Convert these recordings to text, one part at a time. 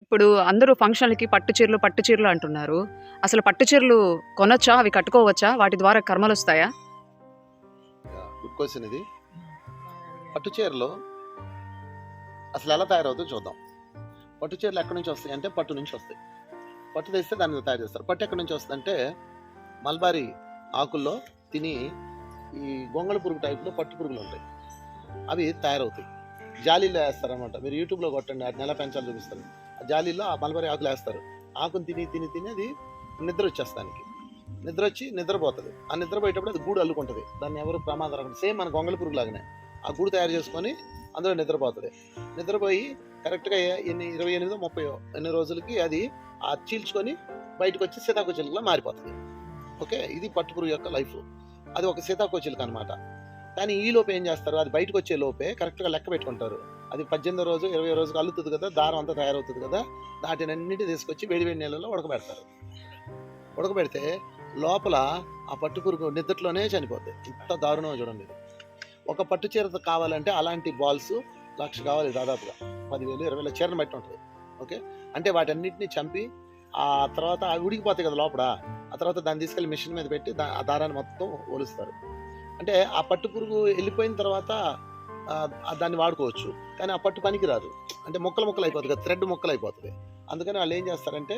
ఇప్పుడు అందరూ ఫంక్షన్‌లకి పట్టు చీరలు, పట్టు చీరలు అంటున్నారు. అసలు పట్టు చీరలు కొనొచ్చా? అవి కట్టుకోవచ్చా? వాటి ద్వారా కర్మలొస్తాయా? గుడ్ క్వశ్చన్ ఇది. పట్టు చీరలు అసలు ఎలా తయారవుతుందో చూద్దాం. పట్టు చీరలు ఎక్కడి నుంచి వస్తాయి అంటే పట్టు నుంచి వస్తాయి. పట్టు తెస్తే దాన్ని తయారు చేస్తారు. పట్టు ఎక్కడి నుంచి వస్తుందంటే మల్బరీ ఆకుల్లో తిని ఈ గొంగళ పురుగు టైప్లో పట్టు పురుగులు ఉంటాయి, అవి తయారవుతాయి. జాలీలో వేస్తారనమాట. మీరు యూట్యూబ్లో కొట్టండి, అది ఎలా పెంచాలో చూపిస్తారు. ఆ జాలీలో ఆ మల్బరీ ఆకులు వేస్తారు. ఆకుని తిని తిని తిని అది నిద్ర వచ్చేస్తానికి, నిద్ర వచ్చి నిద్రపోతుంది. ఆ నిద్రపోయేటప్పుడు అది గూడు అల్లుకుంటుంది. దాన్ని ఎవరు ప్రమాదం రాకుండా సేమ్ మన గొంగళ పురుగు లాగానే ఆ గూడు తయారు చేసుకొని అందులో నిద్రపోతుంది. నిద్రపోయి కరెక్ట్గా 28 30 ఎన్ని రోజులకి అది ఆ చీల్చుకొని బయటకు వచ్చి సీతాకోచిలుకలా మారిపోతుంది. ఓకే, ఇది పట్టుపురుగు యొక్క లైఫ్. అది ఒక సీతాకోచిలుక అనమాట. కానీ ఈ లోపు ఏం చేస్తారు, అది బయటకు వచ్చే లోపే కరెక్ట్గా లెక్క పెట్టుకుంటారు. అది 18వ రోజు 20వ రోజుకి అల్లుతుంది కదా, దారం అంతా తయారవుతుంది కదా, వాటినన్నిటి తీసుకొచ్చి వేడి వేడి నీళ్ళలో ఉడకబెడతారు. ఉడకబెడితే లోపల ఆ పట్టుపురుగు నిద్రలోనే చనిపోద్ది. ఇంత దారుణం చూడండి. ఇది ఒక పట్టు చీర కావాలంటే అలాంటి బాల్స్ 1,00,000 కావాలి, దాదాపుగా 10,000 20,000 చీరను బట్టి ఉంటుంది. ఓకే, అంటే వాటన్నిటిని చంపి ఆ తర్వాత అవి ఉడికిపోతాయి కదా లోపల. ఆ తర్వాత దాన్ని తీసుకెళ్ళి మిషన్ మీద పెట్టి ఆ దారాన్ని మొత్తం ఒలుస్తారు. అంటే ఆ పట్టు పురుగు వెళ్ళిపోయిన తర్వాత దాన్ని వాడుకోవచ్చు, కానీ ఆ పట్టు పనికి రాదు. అంటే ముక్కలు ముక్కలు అయిపోతుంది కదా, థ్రెడ్ ముక్కలు అయిపోతుంది. అందుకని వాళ్ళు ఏం చేస్తారంటే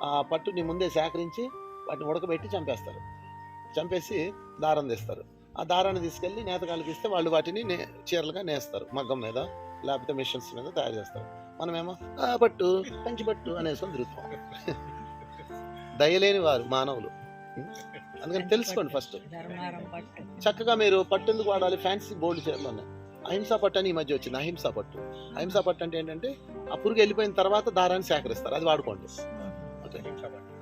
ఆ పట్టుని ముందే సేకరించి వాటిని ఉడకబెట్టి చంపేస్తారు. చంపేసి దారం తీస్తారు. ఆ దారాన్ని తీసుకెళ్ళి నేతకాళ్ళకి ఇస్తే వాళ్ళు వాటిని చీరలుగా నేస్తారు, మగ్గం మీద లేకపోతే మిషన్స్ మీద తయారు చేస్తారు. మనమేమో పట్టు కంచి పట్టు అనేసుకొని తిరుగుతాం. దయలేని వారు మానవులు. అందుకని తెలుసుకోండి ఫస్ట్. చక్కగా మీరు పట్టు ఎందుకు వాడాలి? ఫ్యాన్సీ బోల్డ్ చీరలు ఉన్నాయి. అహింసా పట్టు అని ఈ మధ్య వచ్చింది. అహింసా పట్టు. అహింసా పట్టు అంటే ఏంటంటే ఆ పురుగు వెళ్ళిపోయిన తర్వాత దారాన్ని సేకరిస్తారు, అది వాడుకోండి. ఓకే,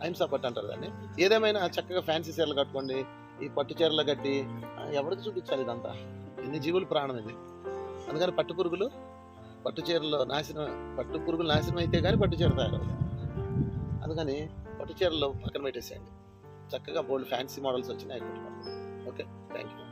అహింసా పట్టు అంటారు దాన్ని. ఏదేమైనా చక్కగా ఫ్యాన్సీ చీరలు కట్టుకోండి. ఈ పట్టు చీరలు కట్టి ఎవరికి చూపించాలి? ఇదంతా ఎన్ని జీవులు ప్రాణం ఇది. అందుకని పట్టు పురుగులు నాశనం అయితే కానీ పట్టు చీర తయారవుతుంది. అందుకని పట్టు చీరలు పక్కన పెట్టేసేయండి. చక్కగా బోల్డ్ ఫ్యాన్సీ మోడల్స్ వచ్చినాయి. Okay, thank you.